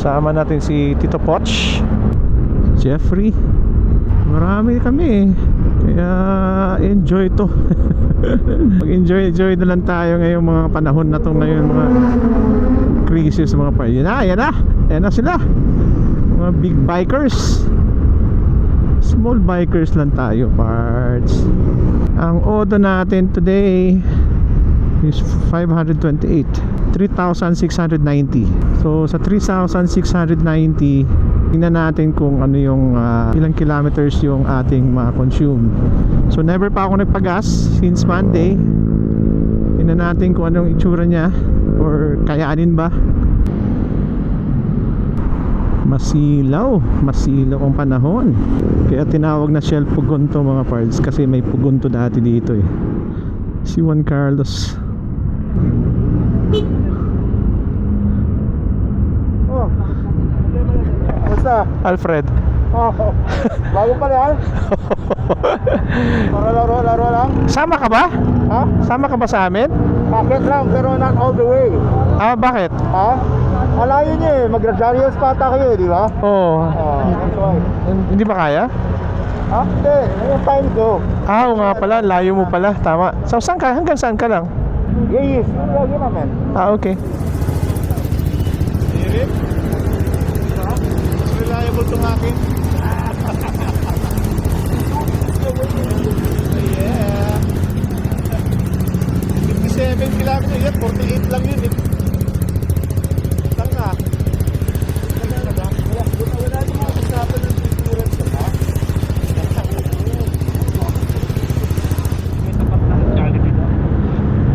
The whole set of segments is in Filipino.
Kasama natin si Tito Poch, Jeffrey. Marami kami, kaya enjoy to. Mag-enjoy na lang tayo ngayong mga panahon na to, ngayon mga crisis, mga pa. Yan na sila, mga big bikers. Small bikers lang tayo, parts. Ang odo natin today is 528, 3,690. So sa 3,690, tingnan natin kung ano yung ilang kilometers yung ating ma-consume. So never pa ako nagpagas since Monday. Tingnan natin kung anong itsura niya, or kayanin ba. Masilaw ang panahon, kaya tinawag na Shell Pugonto mga parts, kasi may Pugonto dati dito eh. Si Juan Carlos. Oh, basta Alfred. oh, bago pala yan. Para laro lang. Sama ka ba? Ha? Sama ka ba sa amin? Bakit lang, pero not all the way. Bakit? Ha? Malayo niya eh, mag-Rosarios pa ata kayo, di ba? Oo. That's why. Hindi ba kaya? Ha? Hindi, yung time go. Oo nga pala, layo mo pala. Tama. So saan ka? Hanggang saan ka lang? Yes, lagi naman. Okay. Irip? Mas reliable itong akin. Yeah. 57 kilometers yan, 48 lang yun eh. Lang na. Wala yung mga usapan ng insurance ha?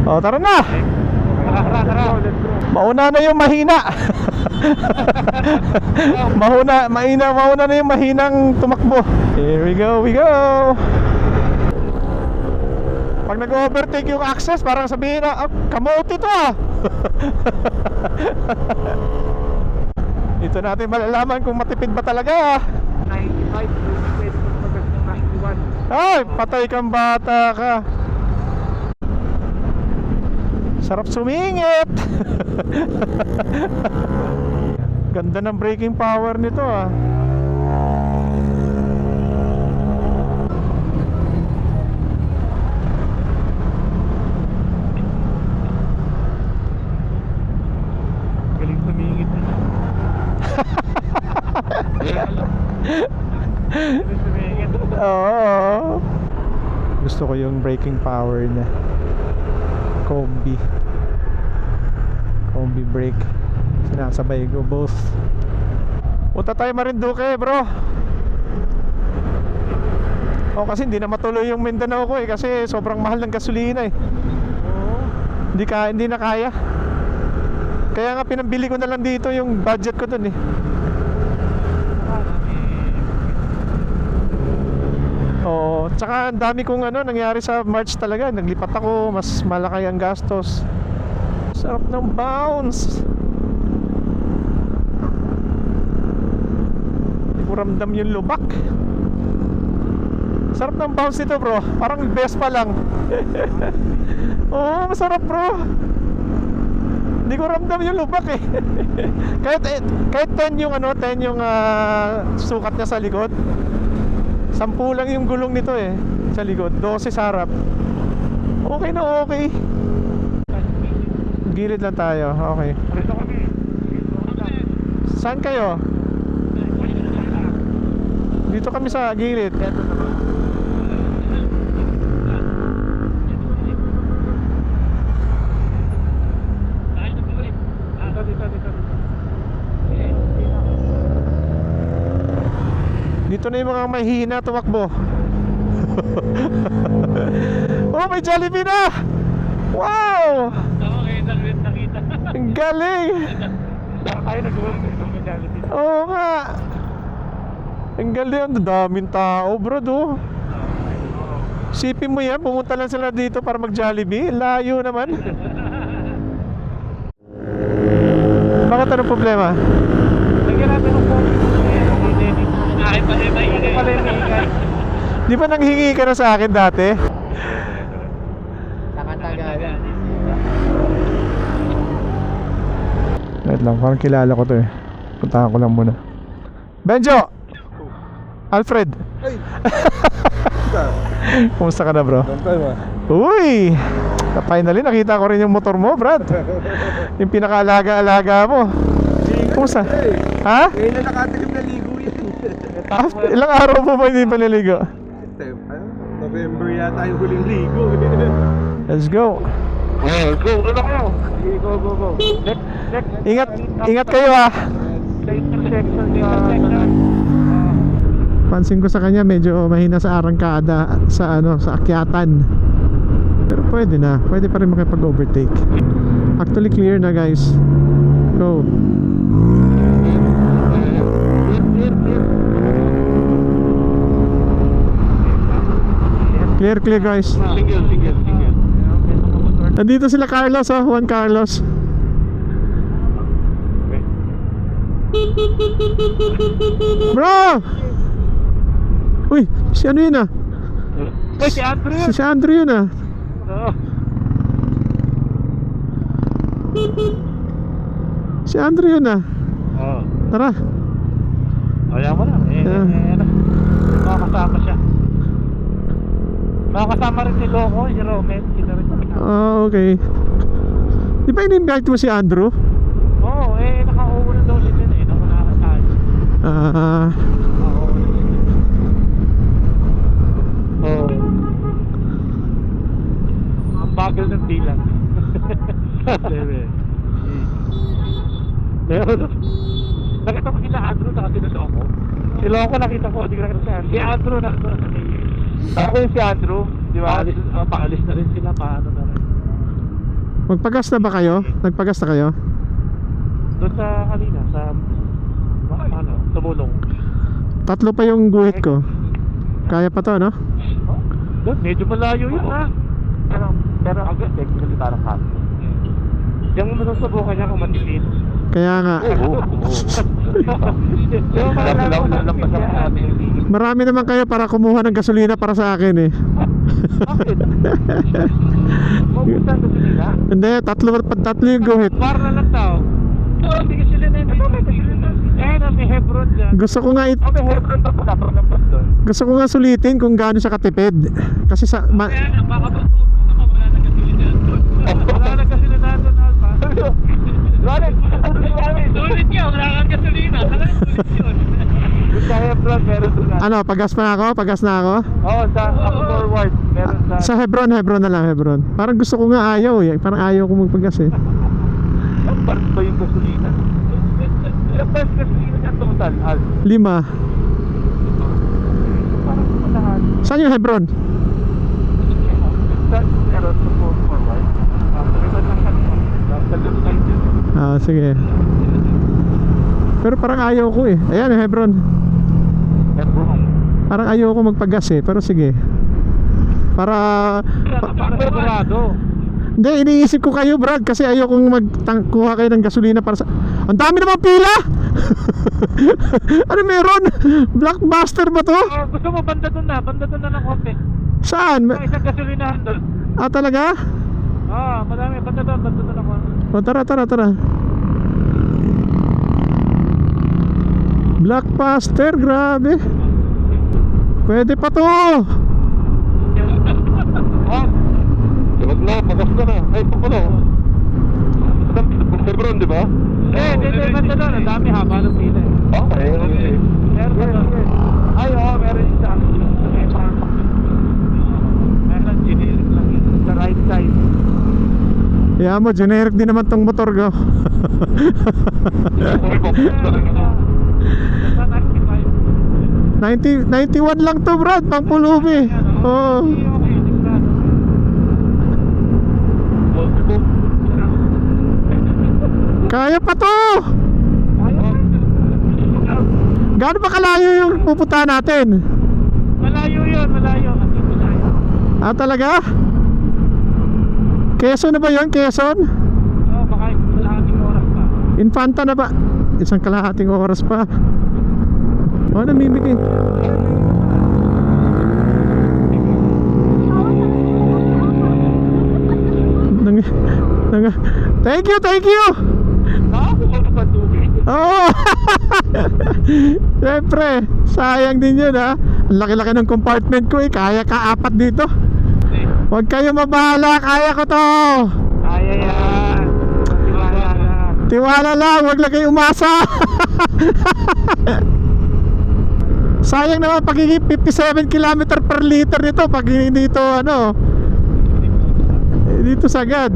Oh, tara na. Tara. Mauna na yung mahina. Mauna na yung mahinang tumakbo. Here we go. Pag nag-overtake yung access, parang sabihin na, kamote to ah. Dito natin malalaman kung matipid ba talaga. 95, pwede ko magas ng 91. Ay, patay kang bata ka. Sarap sumingit. Ganda ng braking power nito ah. Galing sumingit. Galing sumingit. Oo. Gusto ko yung braking power niya. Combi brake. Sinasabay ko both. Punta tayo Marinduque bro. Kasi hindi na matuloy yung Mindanao ko eh, kasi sobrang mahal ng gasolina eh. Hindi na kaya. Kaya nga pinambili ko na lang dito, yung budget ko dun eh. Oo, tsaka ang dami kong nangyari sa March talaga. Naglipat ako, mas malaki ang gastos. Sarap ng bounce. Hindi ko ramdam yung lubak. Sarap ng bounce nito bro, parang best pa lang. Oo, masarap bro. Hindi ko ramdam yung lubak eh. kahit 10 yung 10 yung sukat niya sa likod. 10 lang yung gulong nito eh sa likod, 12 sa harap. Okay na okay. Gilid lang tayo, okay. Saan kayo? Dito kami sa gilid. Dito na yung mga mahihina tumakbo. Oh, may Jollibee na! Wow! Nakita. Ang galing! Tayo nag-work ng Jollibee. Oo nga! Ang galing, ang daming tao bro do. Sipin mo yan, pumunta lang sila dito para mag-Jollibee. Layo naman. Bakit anong problema? Lagyan natin ng phone. Ay, pala yung ingay. Di ba nanghingi ka na sa akin dati? Nakatagalan. Wait lang, parang kilala ko to eh. Puntahan ko lang muna. Benjo! Alfred! Ay! Kumusta ka na, bro? Long time ah. Uy! Finally, nakita ko rin yung motor mo, Brad. Yung pinakaalaga-alaga mo. Kumusta? Ha? Ngayon na nakatilip na ligo yun. Ilang araw mo ba hindi paliligo? November yata yung huling ligo. Let's go. Go! Ano kayo? Go! Ingat kayo ha. Sa intersection. Pansin ko sa kanya medyo mahina sa arangkada sa sa akyatan. Pero pwede pa rin makipag-overtake. Actually clear na, guys. Go. Clear guys. Single. Nandito sila Carlos, Juan Carlos. Bro! Uy, si ano yun ah? Uy, si Andrew yun. Si Andrew yun ah. Oo. Si Andrew yun ah. Oo. Tara. Kaya mo na. Makakasama siya. Makakasama rin si Loco, si Roman, sila rin. Okay. Di ba in-invite mo si Andrew? Oo, nakauuna daw siya dyan Naku nakakasaan. Oo. Ang bagal ng bilang. Meron. Nakita ko sila Andrew, nakasunod ako. Si Loco nakita ko, hindi ko nakita si Andrew. Si Andrew nakita ko. Ako yung si Andrew, di ba? Paalis na rin sila, paano na rin. Magpagas na ba kayo? Nagpagas na kayo? Doon sa kanina, sa tumulong. 3 pa yung guhit ko. Kaya pa to, no? Doon, medyo malayo yun ha. Pero agad, technically parang hot. Yung masusubukan niya kung matipid. Kaya nga. Marami naman kayo para kumuha ng gasolina para sa akin eh. Bakit? Mabutan ko sila. Hindi, 3 yung guhit. Para na lang tao. Hindi ka sila na may Hebron dyan. Gusto ko nga May Hebron pa pala. gusto ko nga sulitin kung gaano siya katipid. Kasi sa Baka ba wala na gasolina doon, Alpha. Sulit yun, wala kang gasolina. Sulit yun. Sa Hebron, meron doon. ano, pagas na ako? Oo, sa forward, meron sa... Sa Hebron na lang, Hebron. Parang gusto ko nga ayaw eh. Parang ayaw ko magpagas eh. Parang ba yung gasolina? Ilang best gasolina niya total, Al? 5. Parang malahan. Saan yung Hebron? Meron sa forward. Meron lang kanina. Sa left side yun. Sige. Pero parang ayaw ko eh. Ayan yung Hebron. Hebron. Parang ayaw ko magpagas eh. Pero sige. Para Sigurado. Hindi, iniisip ko kayo, Brad, kasi ayaw kong magkuha kayo ng gasolina para sa... Ang dami naman pila! Ano meron? Blockbuster ba to? Gusto mo banda doon na ng konti. Saan? May isang gasolinahan doon. Talaga? Madami. Banda doon ng konti. Tara. Blockbuster, grabe. Pwede pa to. Wag na, pagas na na. Ay, pakulo. Hebron, di ba? Hindi, banda doon. Ang dami haba ng pila eh. Okay. Meron doon. Ay, meron isa. Meron generic lang yun. Sa right side. Yeah mo, generic din naman tong motor ko. 91 lang to, Brad, pang pulubi. Oo. Kaya pa to. Gaano ba kalayo yung pupuntahan natin? Malayo yun, malayo. Talaga? Quezon na ba yun? Quezon? Baka kalahating oras pa. Infanta na ba? Isang kalahating oras pa. Namimigay. Thank you. Nakakasal pa tubig. Oo. Siyempre, sayang din yun ha. Ang laki-laki ng compartment ko eh. Kaya ka 4 dito. Huwag kayo mabahala, kaya ko to. Kaya yan. Tiwala lang. Tiwala lang, huwag lang kayo umasa. Sayang naman pagiging 57 km per liter nito pag dito ano, dito sagad.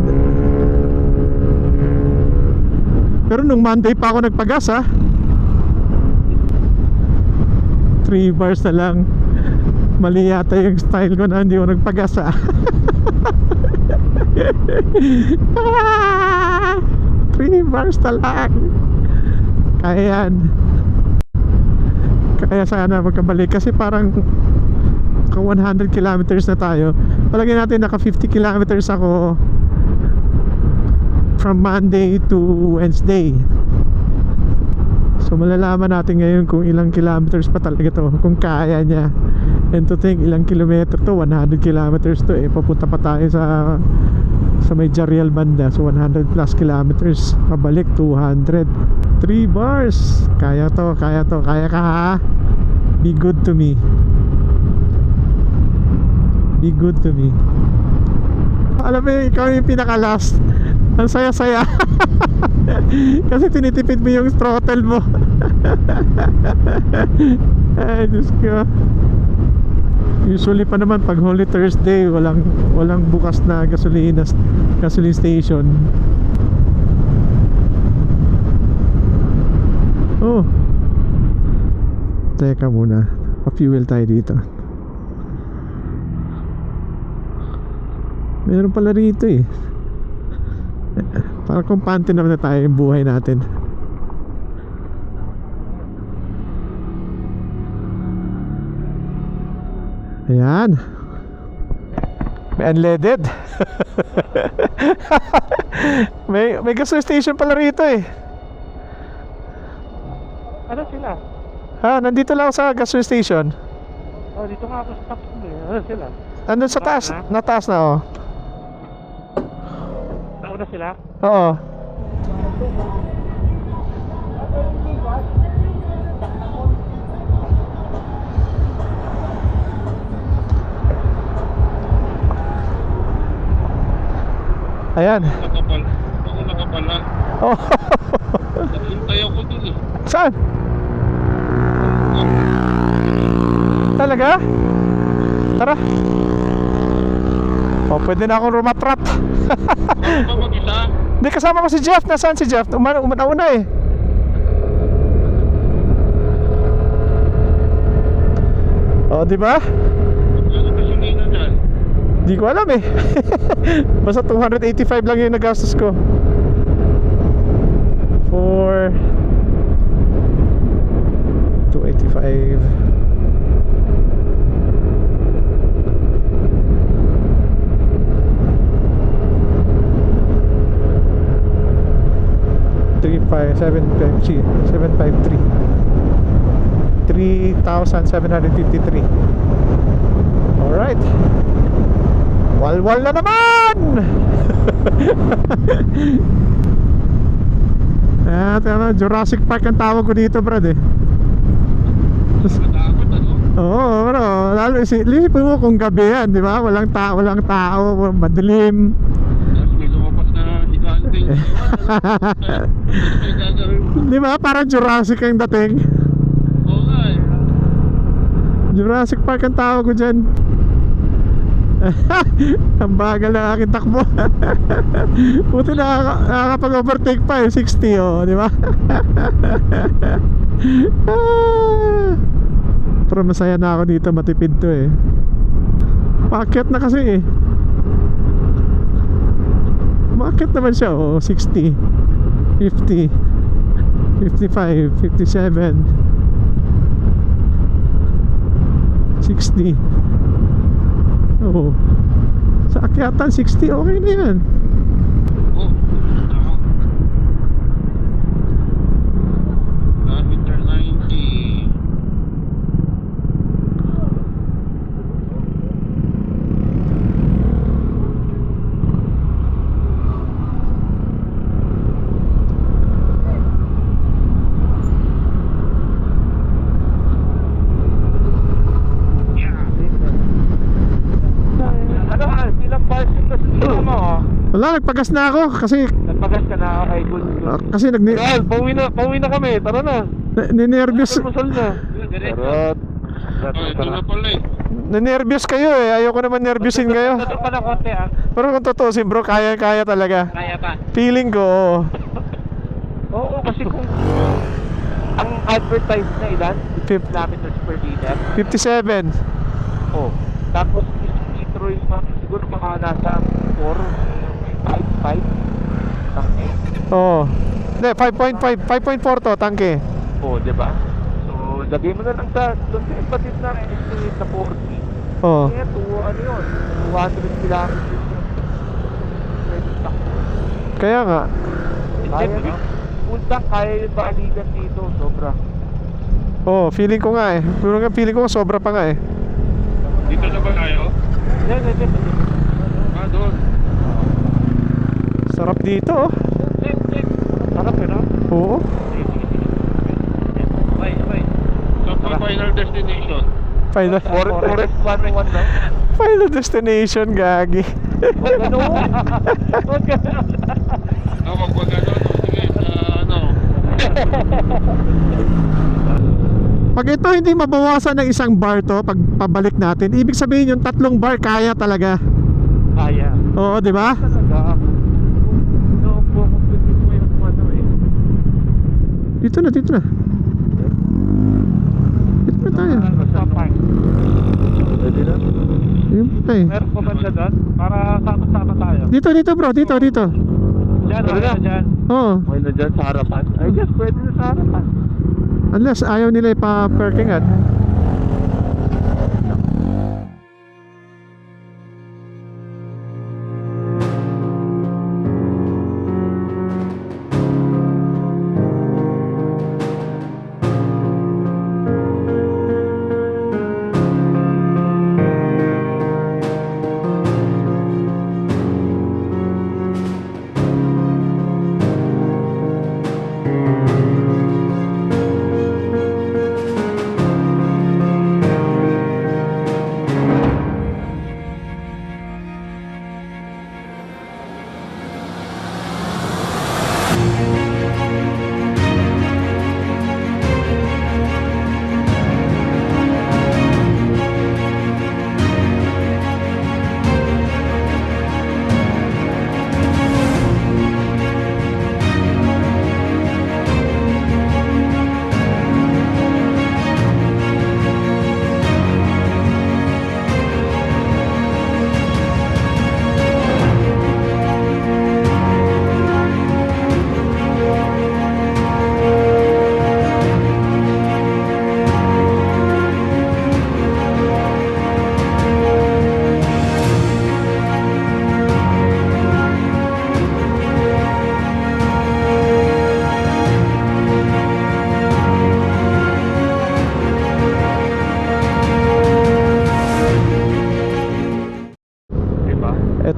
Pero nung Monday pa ako nagpagas ha, 3 bars na lang. Mali yata yung style ko na hindi ko nagpagas ha. 3 bars na lang. Kaya yan. Kaya sana magkabalik kasi parang 100 kilometers na tayo. Palagay natin naka 50 kilometers ako from Monday to Wednesday. So malalaman natin ngayon kung ilang kilometers pa talaga to, kung kaya niya. And to think ilang kilometer to, 100 kilometers to eh. Papunta pa tayo sa may Jariel banda. So 100 plus kilometers. Pabalik 200. 3 bars. Kaya to, kaya to. Kaya ka ha. Be good to me. Be good to me. Alam mo, ikaw yung pinaka-last. Ang saya-saya. Kasi tinitipid mo yung throttle mo. Ay, Diyos ko. Usually pa naman pag Holy Thursday walang bukas na gasoline station. Oh. Teka muna. Pa-fuel tayo dito. Meron pala rito eh. Parang kumpante naman na tayo yung buhay natin. Ayan. May unleaded. may gas station pala rito eh. Ano sila? Ha, nandito lang ako sa gas station. Oh, dito nga ako sa top eh. Ano sila? Nandun sa taas, nataas na oh. Nauna sila? Oo. Ayan. Nakapal. Ako nakapala. Oh. Naghintay ako dun eh. Saan? Talaga? Tara. Oh, pwede na akong rumatrat. Ano ba mag-isa? Hindi, kasama ko si Jeff. Nasaan si Jeff? Nauna eh. Oh, di ba? Ano gasolina dyan? Di ko alam eh. Basta 285 lang yung nagastos ko. For 285. $3,753 3,753. Alright. Walwal na naman. Tama, Jurassic Park ang tawag ko dito, brad eh. Matakot ano? Oo, bro. Lalo isipin mo kung gabi yan, di ba? Walang tao, madilim. Tapos may lumabas na higante. May gagawin mo. Di ba? Parang Jurassic ang dating. Oo nga eh. Jurassic Park ang tawag ko dyan. Ang bagal na aking takbo. Buti nakakapag-overtake pa eh, 60 oh, di ba? Pero masaya na ako dito, matipid to eh. Paakyat na kasi eh. Maakyat naman siya oh, 60 50 55 57 60. Oo. Sa akyatan 60, okay na yan. Oh, ako. Kilometer 90. Wala, nagpagas na ako kasi Nagpagas ka na, okay, good. kasi Ral, pauwi na kami. Tara na. ninervyos. Masal na. Charot. Ito na pala eh. Ninervyos kayo eh. Ayoko naman nervyusin kayo. Ito pa na konti Pero kung tutusin bro, kaya talaga. Kaya pa. Feeling ko, oo. Oo, kasi kung ang advertised na ilan? Fif- Kilometers per liter. 57. Oh. Tapos litro yung mga, siguro mga nasa 5. Tangke. Oo. Hindi, 5.5. 5.4 to, tangke. Oh, di ba? So, lagay mo na lang sa, doon sa ipatit na estimate na 40. Oo. Kaya ano yun? 200 kilometers. Pwede takbo. Kaya nga. Kaya na. Puntang kaya yung baligan dito, sobra. Oo, feeling ko nga eh. Feeling ko sobra pa nga eh. Dito na ba tayo? Hindi. Ah, doon. Sarap dito oh. Sarap eh, no? Oo. Okay. So, pa final destination. Final, Forest 101 lang. final destination, gagi. Ano? Huwag ka. Wag ano. Sige, ano. Pag ito hindi mabawasan ng isang bar to, pag pabalik natin, ibig sabihin yung 3 bar kaya talaga. Kaya. Oo, di ba? Talaga. No, focus mo yung ano eh. Dito na. Dito na tayo. Sa park. Pwede na. Yun pa eh. Meron pa ba siya doon? Para sama-sama tayo. Dito bro, dito. Diyan, Pwede na. dyan. Oo. Okay na dyan sa harapan. I guess pwede na sa harapan. Unless ayaw nila ipa-parkingan.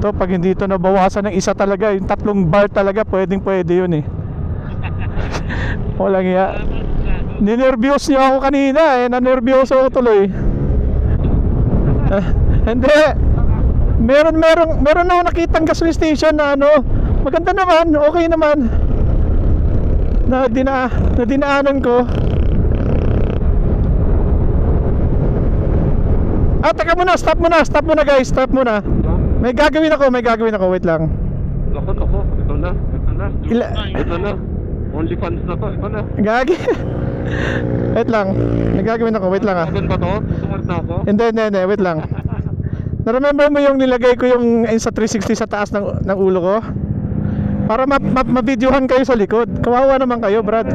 Ito, pag hindi ito nabawasan ng isa talaga, yung 3 bar talaga, pwede yun eh. Walang iya. Ninervyos niyo ako kanina eh, nanervyoso ako tuloy. Hindi. Meron ako nakitang gasoline station na ano, maganda naman, okay naman. Na dinaanan ko. Teka muna, stop muna guys, stop muna. May gagawin ako, wait lang. Lako. Ito na. Ito na. Only fans na to. Ito na. Gagi. Wait lang. May gagawin ako, wait lang ah. Saan ba to? Sumart na ako? Hindi, wait lang. Na-remember mo yung nilagay ko yung Insta360 sa taas ng ulo ko? Para ma-videohan kayo sa likod. Kawawa naman kayo, Brad.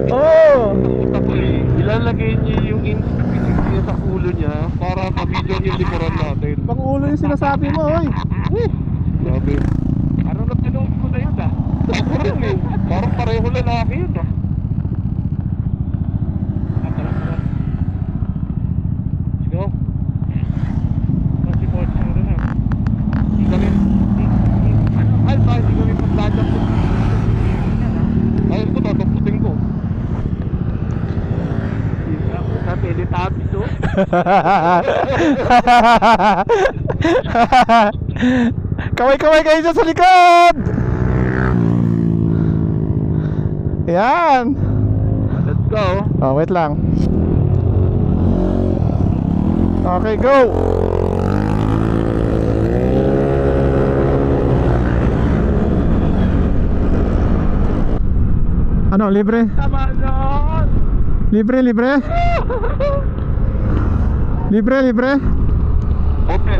Oo. Ilalagay niya yung Insta360 sa ulo niya para ma-video yung likuran natin. Pang ulo yung sinasabi mo, oy. Grabe. Parang napanood ko na yun Ako rin eh. Parang pareho lalaki yun ah. Let's go. Kasi po, siguro na. Hindi kami pagdadang po. Ayun ko, tatapputin ko. Sa Teletubbies, oh. Kaway-kaway kayo dyan sa likod! Yan! Let's go. Oh, wait lang. Okay, go! Ano, libre? Tama nun. Libre, libre? Libre, libre? Okay,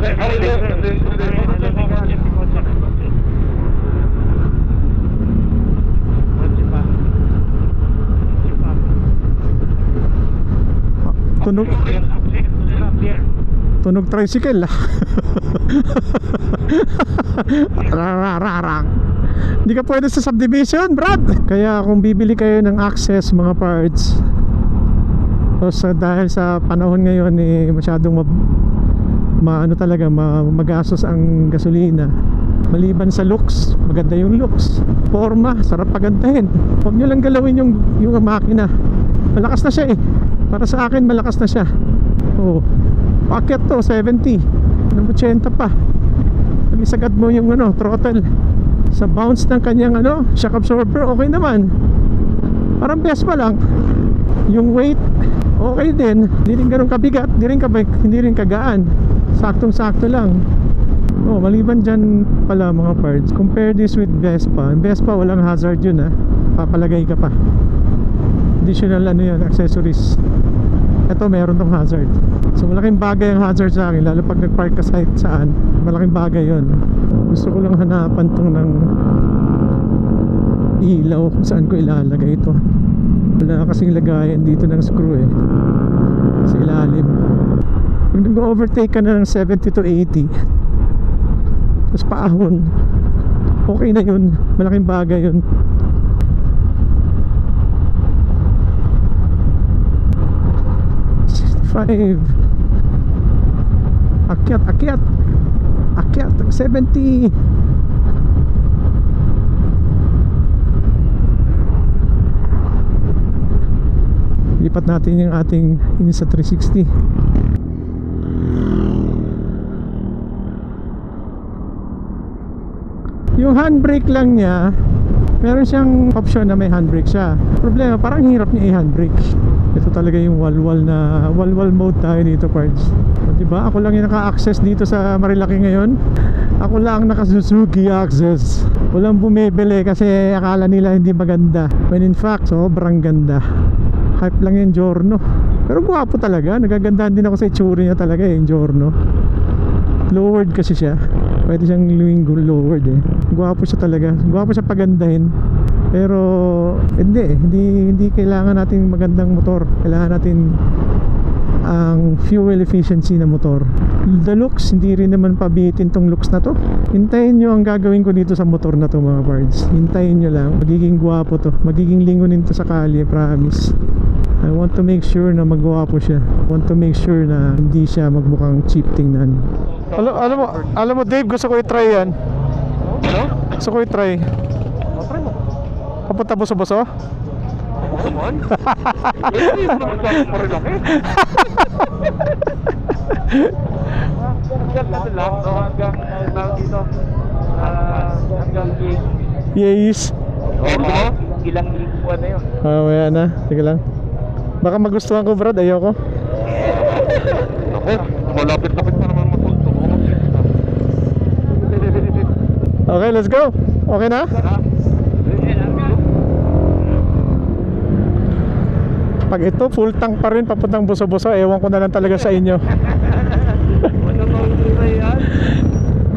Tunog, tunog tricycle. Rarararang. Hindi ka pwede sa subdivision, Brad. Kaya kung bibili kayo ng access mga parts, so dahil sa panahon ngayon masyadong maano talaga magastos ang gasolina. Maliban sa looks, maganda yung looks, forma, sarap pagandahin. Huwag nyo lang galawin yung makina. Malakas na siya para sa akin malakas na siya. Oh, packet to 70 ng 80 pa. Pag isagad mo yung throttle sa bounce ng kanyang shock absorber, okay naman. Parang Vespa lang. Yung weight okay din, hindi rin ganun kabigat, hindi rin kagaan, saktong sakto lang. Oh, maliban dyan pala mga parts, compare this with Vespa. Vespa walang hazard yun papalagay ka pa, additional yun, accessories. Ito meron tong hazard, so malaking bagay ang hazard sa akin, lalo pag nagpark ka kahit saan, malaking bagay yun. Gusto ko lang hanapan tong ng ilaw kung saan ko ilalagay ito. Wala kasing lagayan dito ng screw sa ilalim. Pag nag-overtake ka na ng 70 to 80 tapos paahon, okay na yun, malaking bagay yun. Akyat 70. Lipat natin yung ating Insta 360. Yung handbrake lang niya, meron siyang option na may handbrake siya. Problema, parang hirap niya i-handbrake. Ito talaga yung wall mode tayo dito, parts. O, diba? Ako lang yung naka-access dito sa Marilaki ngayon. Ako lang naka-Suzuki access. Walang bumibili kasi akala nila hindi maganda, when in fact sobrang ganda. Hype lang yung Giorno, pero guwapo talaga. Nagagandahan din ako sa itsura niya talaga yung Giorno. Lowered kasi siya, pwede siyang lowered Guwapo siya talaga, guwapo siya pagandahin. Pero hindi kailangan natin magandang motor. Kailangan natin ang fuel efficiency na motor. The looks, hindi rin naman pabitin tong looks na to. Hintayin nyo ang gagawin ko dito sa motor na to mga parts. Hintayin nyo lang, magiging guwapo to, magiging lingunin to sa kalye, promise. I want to make sure na magwapo siya. I want to make sure na hindi siya magmukhang cheap tingnan. Alam mo Dave, gusto ko i-try yan. Ano? Gusto ko i-try. Try mo. Papunta buso-buso? Come on. Hindi mo naman Marilaki. Hanggang lang, hanggang dito. Hanggang Yes. ilang lingguan na yun. Mamaya na, sige lang. Baka magustuhan ko, Brad, ayoko. Ako, malapit-lapit pa naman matulto. Okay, let's go. Okay na? Pag ito full tank pa rin papuntang buso-buso, ewan ko na lang talaga sa inyo.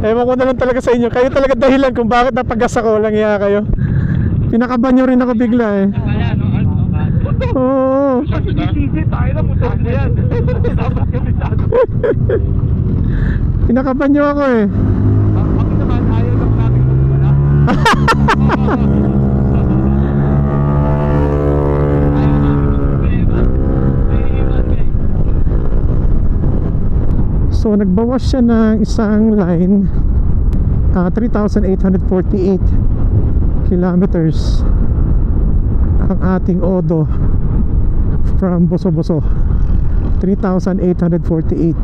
Ewan ko na lang talaga sa inyo. Kayo talaga dahilan kung bakit napagas ako. Lang iya kayo. Pinakaban nyo rin ako bigla Oo. Sisi tayo na motor mo yan. Dapat kami tayo. Pinakaban nyo ako Bakit naman ayaw lang namin wala? So nagbawas siya ng isang line, 3,848 kilometers ang ating Odo from Boso-Boso. 3,848.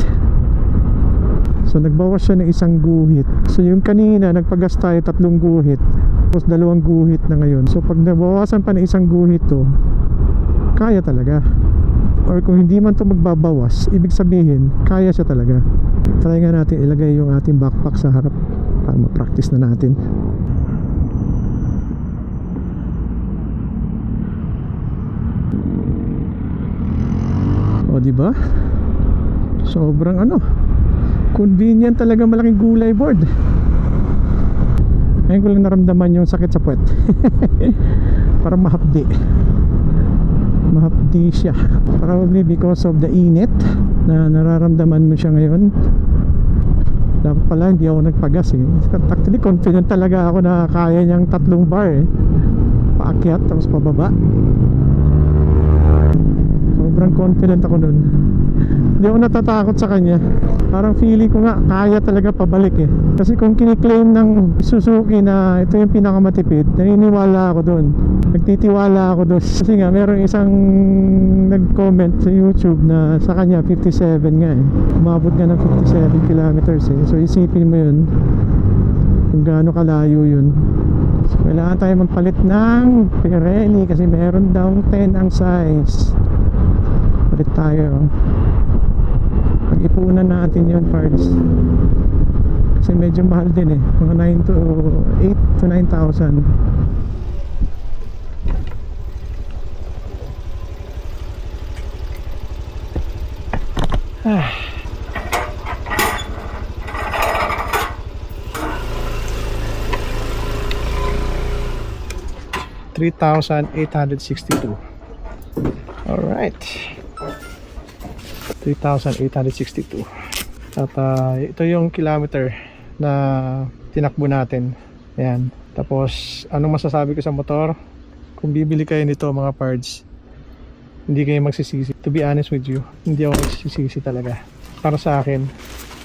So nagbawas siya ng isang guhit. So yung kanina nagpagas tayo 3 guhit, tapos 2 guhit na ngayon. So pag nabawasan pa ng isang guhit to, kaya talaga. Or kung hindi man to magbabawas, ibig sabihin kaya siya talaga. Try nga natin ilagay yung ating backpack sa harap para ma-practice na natin. O diba? Sobrang convenient talaga, malaking gulay board. Ngayon ko lang naramdaman yung sakit sa puwet. Parang mahapdi siya, probably because of the init na nararamdaman mo siya ngayon. Dapat pala hindi ako nagpagas eh. Actually confident talaga ako na kaya niyang 3 bar eh, paakyat tapos pababa. Sobrang confident ako nun. Hindi ako natatakot sa kanya. Parang feeling ko nga kaya talaga pabalik eh. Kasi kung kiniklaim ng Suzuki na ito yung pinakamatipid, naniniwala ako doon. Nagtitiwala ako doon. Kasi nga meron isang nag-comment sa YouTube na sa kanya 57 nga eh. Umabot nga ng 57 kilometers eh. So isipin mo yun kung gaano kalayo yun. So kailangan tayo magpalit ng Pirelli kasi meron daw 10 ang size. Palit tayo. Pag-ipunan natin yun, parts. Kasi medyo mahal din eh. Mga 8 to 9,000. Ah. $3,862. Alright, 3,862. At ito yung kilometer na tinakbo natin. Ayan. Tapos anong masasabi ko sa motor? Kung bibili kayo nito mga parts, hindi kayo magsisisi. To be honest with you, hindi ako magsisisi talaga. Para sa akin,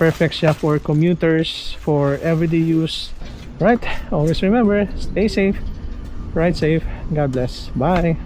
perfect siya for commuters, for everyday use. Right? Always remember, stay safe, ride safe. God bless. Bye.